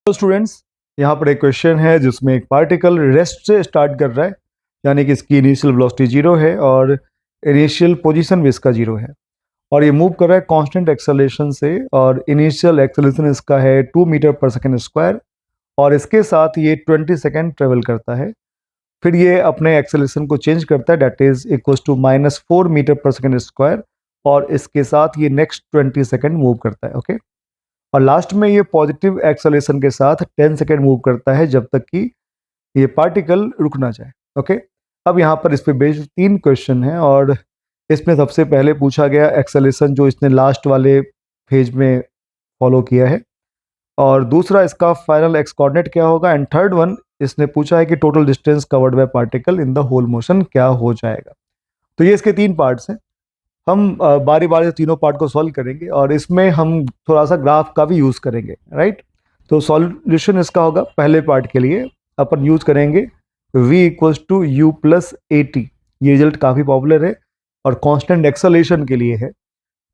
तो स्टूडेंट्स, यहाँ पर एक क्वेश्चन है जिसमें एक पार्टिकल रेस्ट से स्टार्ट कर रहा है, यानी कि इसकी इनिशियल वेलोसिटी जीरो है और इनिशियल पोजीशन भी इसका जीरो है और ये मूव कर रहा है कांस्टेंट एक्सेलरेशन से और इनिशियल एक्सेलरेशन इसका है 2 मीटर पर सेकेंड स्क्वायर और इसके साथ ये 20 सेकेंड ट्रेवल करता है। फिर ये अपने एक्सेलरेशन को चेंज करता है, that is equals to -4 metre पर सेकेंड स्क्वायर और इसके साथ ये नेक्स्ट 20 सेकेंड मूव करता है। ओके, और लास्ट में ये पॉजिटिव एक्सेलरेशन के साथ 10 सेकेंड मूव करता है जब तक कि ये पार्टिकल रुक ना जाए। ओके, अब यहाँ पर इस पे बेस्ड 3 क्वेश्चन हैं और इसमें सबसे पहले पूछा गया एक्सेलरेशन जो इसने लास्ट वाले फेज में फॉलो किया है, और दूसरा इसका फाइनल एक्स कोऑर्डिनेट क्या होगा, एंड थर्ड वन इसने पूछा है कि total distance covered by particle in the whole motion क्या हो जाएगा। तो ये इसके 3 पार्ट्स हैं। हम बारी बारी से तीनों पार्ट को सॉल्व करेंगे और इसमें हम थोड़ा सा ग्राफ का भी यूज़ करेंगे, राइट। तो सॉल्यूशन इसका होगा, पहले पार्ट के लिए अपन यूज़ करेंगे v equals to u plus a t. ये रिजल्ट काफ़ी पॉपुलर है और कांस्टेंट एक्सेलरेशन के लिए है।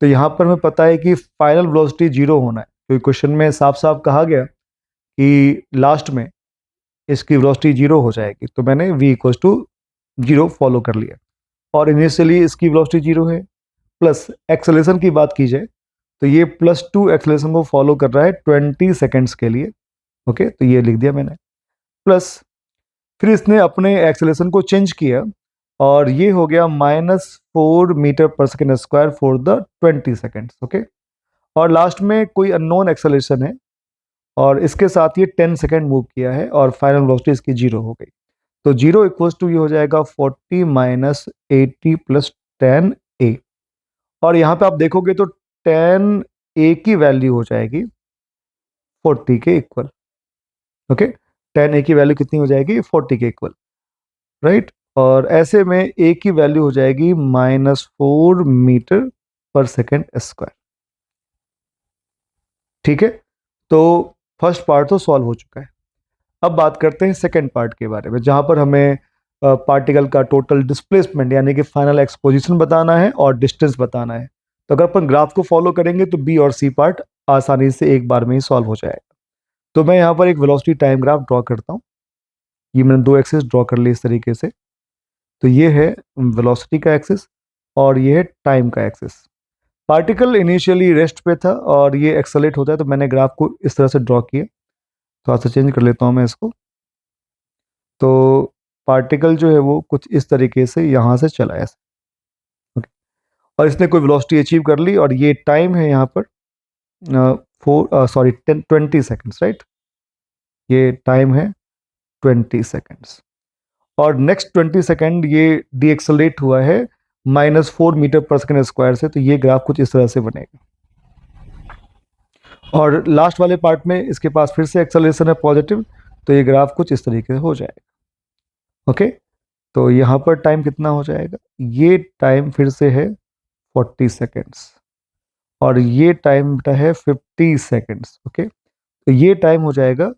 तो यहाँ पर हमें पता है कि फाइनल वेलोसिटी जीरो होना है, क्योंकि क्वेश्चन में साफ साफ कहा गया कि लास्ट में इसकी वेलोसिटी जीरो हो जाएगी, तो मैंने v equals to zero follow कर लिया और इनिशियली इसकी वेलोसिटी जीरो है। प्लस एक्सेलरेशन की बात की जाए तो ये +2 एक्सेलरेशन को फॉलो कर रहा है 20 सेकेंड्स के लिए। ओके, तो ये लिख दिया मैंने। प्लस फिर इसने अपने एक्सेलरेशन को चेंज किया और ये हो गया -4 मीटर पर second square for the 20 seconds. Okay, और लास्ट में कोई अननोन एक्सेलरेशन है और इसके साथ ये 10 सेकेंड मूव किया है और फाइनल वेलोसिटी इसकी जीरो हो गई। तो जीरो इक्वल्स टू ये हो जाएगा 40 माइनस 80 प्लस 10a। और यहाँ पे आप देखोगे तो 10a की वैल्यू हो जाएगी 40 के इक्वल। ओके, 10a की वैल्यू कितनी हो जाएगी, 40 के इक्वल, राइट। और ऐसे में a की वैल्यू हो जाएगी -4 मीटर पर सेकेंड स्क्वायर। ठीक है, तो फर्स्ट पार्ट तो सॉल्व हो चुका है। अब बात करते हैं सेकेंड पार्ट के बारे में, जहां पर हमें पार्टिकल का टोटल डिस्प्लेसमेंट यानी कि फाइनल एक्सपोजिशन बताना है और डिस्टेंस बताना है। तो अगर अपन ग्राफ को फॉलो करेंगे तो बी और सी पार्ट आसानी से एक बार में ही सॉल्व हो जाएगा। तो मैं यहाँ पर एक वेलोसिटी टाइम ग्राफ ड्रॉ करता हूँ। ये मैंने 2 एक्सिस ड्रॉ कर ली इस तरीके से। तो ये है वेलोसिटी का एक्सिस और ये है टाइम का एक्सिस। पार्टिकल इनिशियली रेस्ट पे था और ये एक्सेलरेट होता है, तो मैंने ग्राफ को इस तरह से ड्रॉ किया। थोड़ा सा चेंज कर लेता हूँ मैं इसको। तो पार्टिकल जो है वो कुछ इस तरीके से यहाँ से चला ऐसे। ओके, और इसने कोई वेलोसिटी अचीव कर ली और ये टाइम है यहाँ पर 20 सेकेंड्स, राइट। ये टाइम है 20 सेकेंड्स और नेक्स्ट 20 सेकेंड ये डी एक्सेलरेट हुआ है -4 मीटर पर सेकेंड स्क्वायर से। तो ये ग्राफ कुछ इस तरह से बनेगा और लास्ट वाले पार्ट में इसके पास फिर से एक्सेलरेशन है पॉजिटिव, तो ये ग्राफ कुछ इस तरीके से हो जाएगा। ओके, तो यहाँ पर टाइम कितना हो जाएगा, ये टाइम फिर से है 40 सेकेंड्स और ये टाइम है 50 सेकेंड्स। ओके, तो ये टाइम हो जाएगा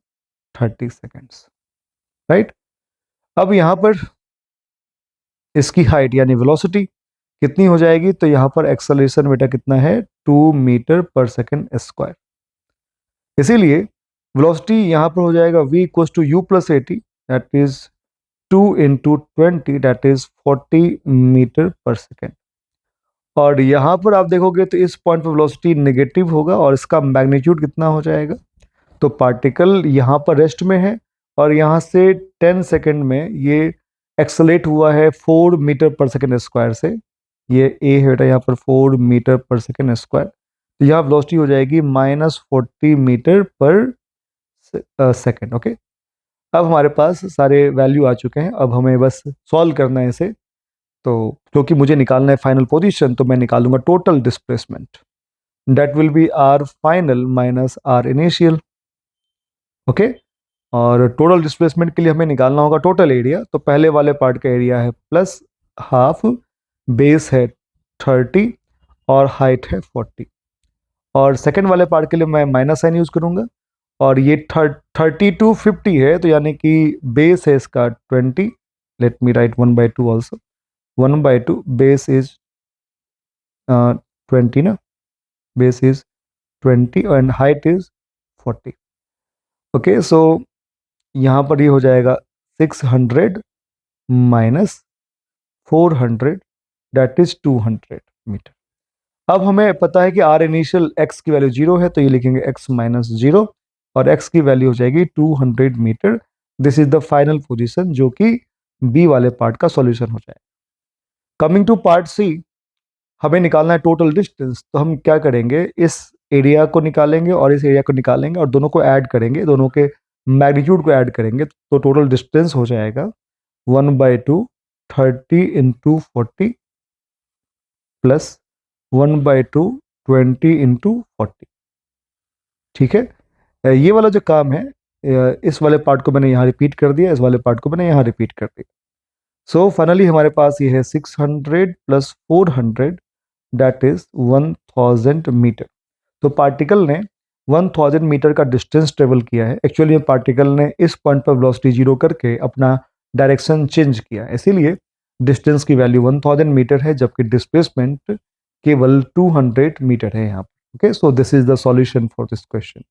30 सेकेंड्स, राइट। अब यहाँ पर इसकी हाइट यानी वेलोसिटी कितनी हो जाएगी, तो यहाँ पर एक्सेलरेशन बेटा कितना है, 2 मीटर पर सेकेंड स्क्वायर। इसीलिए वेलोसिटी यहाँ पर हो जाएगा v equals to u plus 80, that is 2 into 20, that is 40 metre पर सेकेंड। और यहाँ पर आप देखोगे तो इस पॉइंट पर वेलोसिटी नेगेटिव होगा और इसका मैग्नीट्यूड कितना हो जाएगा। तो पार्टिकल यहाँ पर रेस्ट में है और यहाँ से 10 सेकेंड में ये एक्सेलेट हुआ है 4 मीटर पर सेकेंड स्क्वायर से। ये ए है बेटा यहाँ पर 4 मीटर पर सेकेंड स्क्वायर। तो यहाँ वेलोसिटी हो जाएगी -40 मीटर पर सेकेंड। ओके, अब हमारे पास सारे वैल्यू आ चुके हैं, अब हमें बस सॉल्व करना है इसे। तो क्योंकि मुझे निकालना है फाइनल पोजीशन, तो मैं निकालूंगा total displacement, that will be r final minus r initial. Okay, और टोटल डिस्प्लेसमेंट के लिए हमें निकालना होगा टोटल एरिया। तो पहले वाले पार्ट का एरिया है +हाफ, बेस है 30 और हाइट है 40। और सेकेंड वाले पार्ट के लिए मैं माइनस साइन यूज करूंगा और ये 30 to 50 है, तो यानी कि बेस है इसका 20। Let me write 1/2 also, 1/2 base is 20 ना, base is 20 and height is 40। Okay, so यहाँ पर ये हो जाएगा 600 माइनस 400, दैट इज 200 मीटर। अब हमें पता है कि आर इनिशियल एक्स की वैल्यू 0 है, तो ये लिखेंगे x माइनस 0 और x की वैल्यू हो जाएगी 200 metre. This is the final position, जो कि बी वाले पार्ट का सॉल्यूशन हो जाएगा। कमिंग टू पार्ट सी, हमें निकालना है टोटल डिस्टेंस। तो हम क्या करेंगे, इस एरिया को निकालेंगे और इस एरिया को निकालेंगे और दोनों को ऐड करेंगे, दोनों के मैग्नीट्यूड को ऐड करेंगे, तो टोटल डिस्टेंस हो जाएगा 1/2 30 इंटू 40 प्लस 1/2 20 इंटू 40। ठीक है, ये वाला जो काम है, इस वाले पार्ट को मैंने यहाँ रिपीट कर दिया, इस वाले पार्ट को मैंने यहाँ रिपीट कर दिया। सो फाइनली हमारे पास ये है 600 प्लस 400, दैट इज 1000 मीटर। तो पार्टिकल ने 1000 मीटर का डिस्टेंस ट्रेवल किया है। एक्चुअली पार्टिकल ने इस पॉइंट पर वेलोसिटी 0 करके अपना डायरेक्शन चेंज किया, इसीलिए डिस्टेंस की वैल्यू 1000 मीटर है, जबकि डिस्प्लेसमेंट केवल 200 मीटर है यहाँ पर। Okay, so this is the solution for this question.